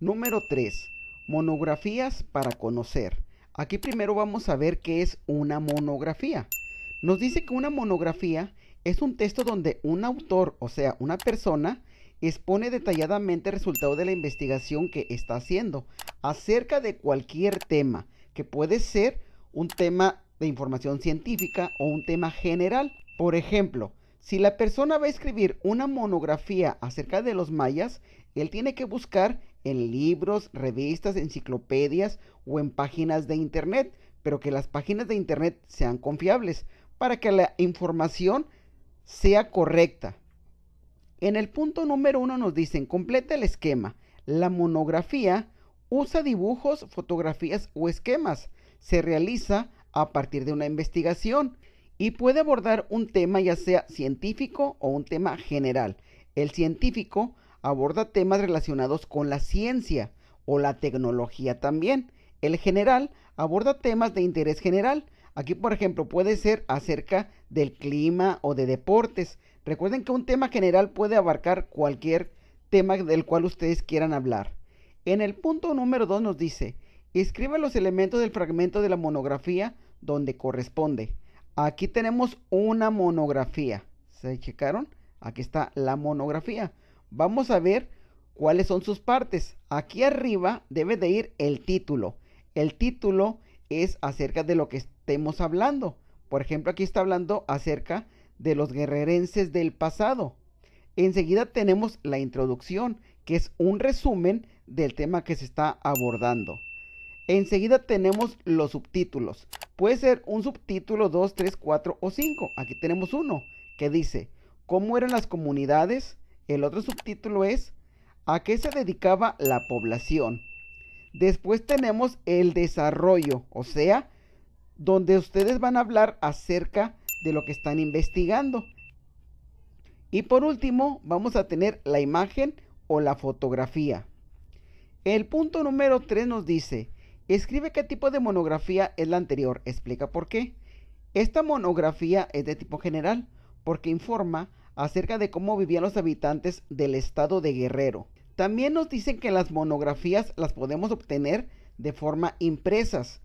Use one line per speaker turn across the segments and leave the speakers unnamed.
Número 3. Monografías para conocer. Aquí primero vamos a ver qué es una monografía. Nos dice que una monografía es un texto donde un autor, o sea, una persona, expone detalladamente el resultado de la investigación que está haciendo acerca de cualquier tema, que puede ser un tema de información científica o un tema general. Por ejemplo, si la persona va a escribir una monografía acerca de los mayas, él tiene que buscar en libros, revistas, enciclopedias o en páginas de internet, pero que las páginas de internet sean confiables para que la información sea correcta. En el punto número 1 nos dicen, completa el esquema. La monografía usa dibujos, fotografías o esquemas. Se realiza a partir de una investigación y puede abordar un tema ya sea científico o un tema general. El científico aborda temas relacionados con la ciencia o la tecnología también. El general aborda temas de interés general. Aquí, por ejemplo, puede ser acerca del clima o de deportes. Recuerden que un tema general puede abarcar cualquier tema del cual ustedes quieran hablar. En el punto número 2 nos dice, escribe los elementos del fragmento de la monografía donde corresponde. Aquí tenemos una monografía. ¿Se checaron? Aquí está la monografía. Vamos a ver cuáles son sus partes. Aquí arriba debe de ir el título. El título es acerca de lo que estemos hablando. Por ejemplo, aquí está hablando acerca de los guerrerenses del pasado. Enseguida tenemos la introducción, que es un resumen del tema que se está abordando. Enseguida tenemos los subtítulos. Puede ser un subtítulo 2, 3, 4 o 5. Aquí tenemos uno que dice, ¿cómo eran las comunidades? El otro subtítulo es, ¿a qué se dedicaba la población? Después tenemos el desarrollo, o sea, donde ustedes van a hablar acerca de lo que están investigando. Y por último, vamos a tener la imagen o la fotografía. El punto número 3 nos dice, escribe qué tipo de monografía es la anterior, explica por qué. Esta monografía es de tipo general, porque informa acerca de cómo vivían los habitantes del estado de Guerrero. También nos dicen que las monografías las podemos obtener de forma impresas.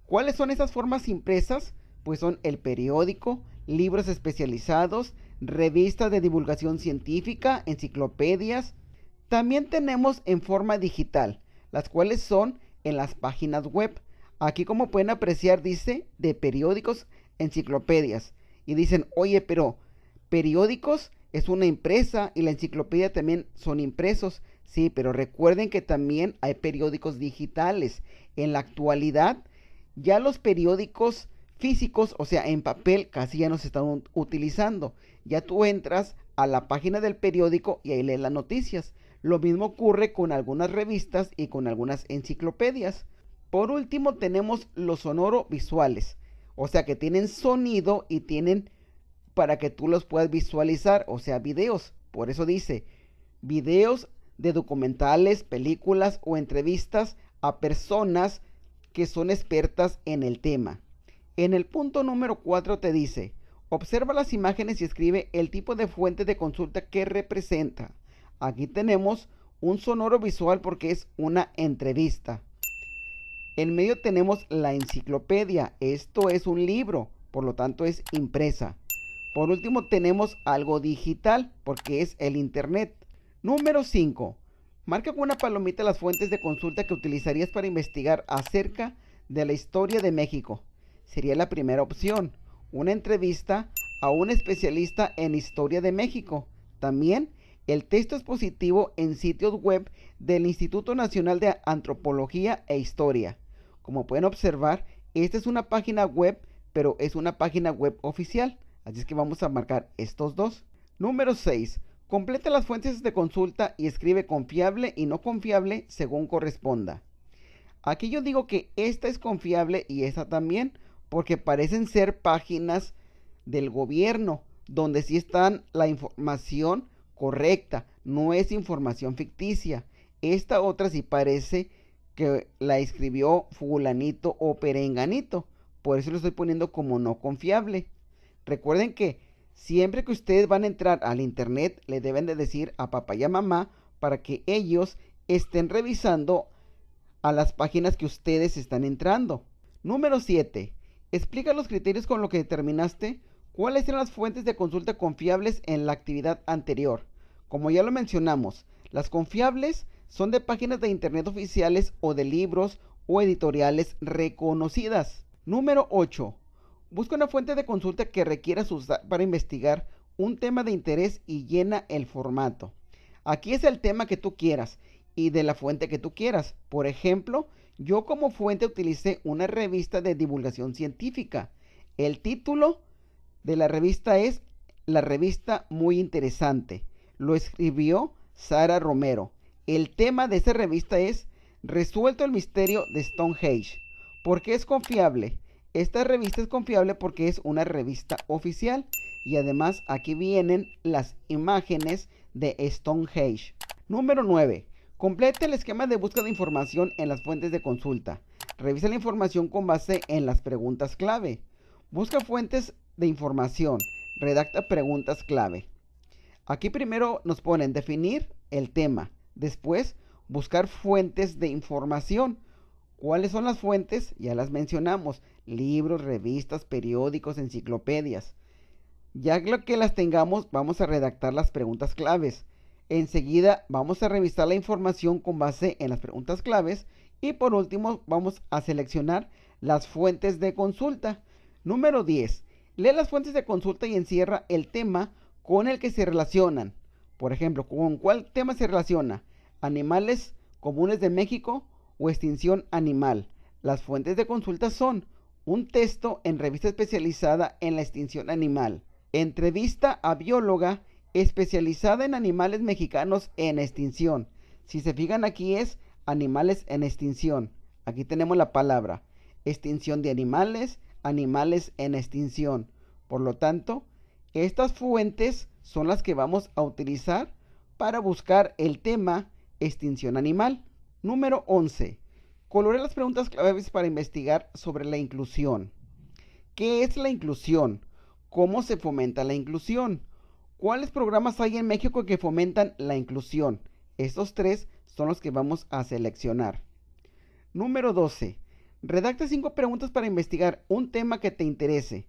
¿Cuáles son esas formas impresas? Pues son el periódico, libros especializados, revistas de divulgación científica, enciclopedias. También tenemos en forma digital, las cuales son en las páginas web. Aquí, como pueden apreciar, dice de periódicos, enciclopedias. Y dicen, oye, pero periódicos es una impresa y la enciclopedia también son impresos. Sí, pero recuerden que también hay periódicos digitales. En la actualidad, ya los periódicos físicos, o sea, en papel, casi ya no se están utilizando. Ya tú entras a la página del periódico y ahí lees las noticias. Lo mismo ocurre con algunas revistas y con algunas enciclopedias. Por último, tenemos los sonoro visuales, o sea, que tienen sonido y tienen para que tú los puedas visualizar, o sea, videos. Por eso dice, videos de documentales, películas o entrevistas a personas que son expertas en el tema. En el punto número 4 te dice, observa las imágenes y escribe el tipo de fuente de consulta que representa. Aquí tenemos un sonoro visual porque es una entrevista. En medio tenemos la enciclopedia. Esto es un libro, por lo tanto es impresa. Por último tenemos algo digital porque es el internet. Número 5. Marca con una palomita las fuentes de consulta que utilizarías para investigar acerca de la historia de México. Sería la primera opción. Una entrevista a un especialista en historia de México. También el texto expositivo en sitios web del Instituto Nacional de Antropología e Historia. Como pueden observar, esta es una página web, pero es una página web oficial. Así es que vamos a marcar estos dos. Número 6. Completa las fuentes de consulta y escribe confiable y no confiable según corresponda. Aquí yo digo que esta es confiable y esta también, porque parecen ser páginas del gobierno, donde sí están la información correcta, no es información ficticia. Esta otra sí parece que la escribió fulanito o perenganito, por eso lo estoy poniendo como no confiable. Recuerden que Siempre que ustedes van a entrar al internet, le deben de decir a papá y a mamá para que ellos estén revisando a las páginas que ustedes están entrando. Número 7. Explica los criterios con los que determinaste cuáles eran las fuentes de consulta confiables en la actividad anterior. Como ya lo mencionamos, las confiables son de páginas de internet oficiales o de libros o editoriales reconocidas. Número 8. Busca una fuente de consulta que requieras usar para investigar un tema de interés y llena el formato. Aquí es el tema que tú quieras y de la fuente que tú quieras. Por ejemplo, yo como fuente utilicé una revista de divulgación científica. El título de la revista es La Revista Muy Interesante. Lo escribió Sara Romero. El tema de esa revista es Resuelto el misterio de Stonehenge. ¿Por qué es confiable? Esta revista es confiable porque es una revista oficial y además aquí vienen las imágenes de Stonehenge. Número 9. Completa el esquema de búsqueda de información en las fuentes de consulta. Revisa la información con base en las preguntas clave. Busca fuentes de información. Redacta preguntas clave. Aquí primero nos ponen definir el tema. Después, buscar fuentes de información. ¿Cuáles son las fuentes? Ya las mencionamos. Libros, revistas, periódicos, enciclopedias. Ya que las tengamos, vamos a redactar las preguntas claves. Enseguida vamos a revisar la información con base en las preguntas claves. Y por último, vamos a seleccionar las fuentes de consulta. Número 10. Lee las fuentes de consulta y encierra el tema con el que se relacionan. Por ejemplo, ¿con cuál tema se relaciona? ¿Animales comunes de México o extinción animal? Las fuentes de consulta son un texto en revista especializada en la extinción animal, entrevista a bióloga especializada en animales mexicanos en extinción. Si se fijan, aquí es animales en extinción. Aquí tenemos la palabra extinción de animales, animales en extinción. Por lo tanto, estas fuentes son las que vamos a utilizar para buscar el tema extinción animal. Número 11. Colorea las preguntas claves para investigar sobre la inclusión. ¿Qué es la inclusión? ¿Cómo se fomenta la inclusión? ¿Cuáles programas hay en México que fomentan la inclusión? Estos tres son los que vamos a seleccionar. Número 12. Redacta 5 preguntas para investigar un tema que te interese.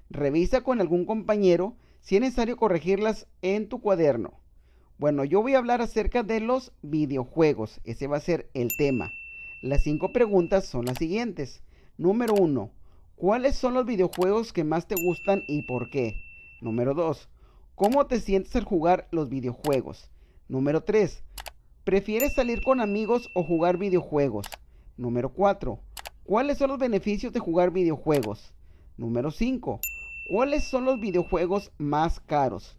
Revisa con algún compañero si es necesario corregirlas en tu cuaderno. Bueno, yo voy a hablar acerca de los videojuegos. Ese va a ser el tema. Las 5 preguntas son las siguientes. Número 1. ¿Cuáles son los videojuegos que más te gustan y por qué? Número 2. ¿Cómo te sientes al jugar los videojuegos? Número 3. ¿Prefieres salir con amigos o jugar videojuegos? Número 4. ¿Cuáles son los beneficios de jugar videojuegos? Número 5. ¿Cuáles son los videojuegos más caros?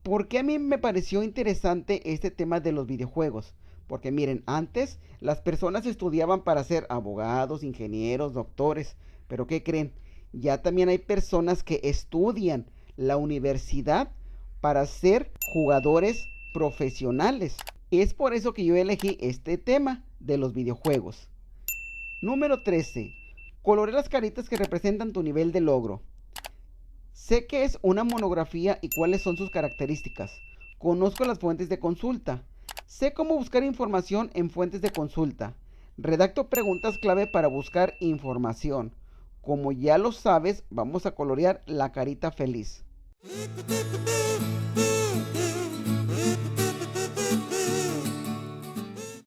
¿Por qué a mí me pareció interesante este tema de los videojuegos? Porque miren, antes las personas estudiaban para ser abogados, ingenieros, doctores. Pero ¿qué creen? Ya también hay personas que estudian la universidad para ser jugadores profesionales. Es por eso que yo elegí este tema de los videojuegos. Número 13. Colorea las caritas que representan tu nivel de logro. Sé qué es una monografía y cuáles son sus características. Conozco las fuentes de consulta. Sé cómo buscar información en fuentes de consulta. Redacto preguntas clave para buscar información. Como ya lo sabes, vamos a colorear la carita feliz.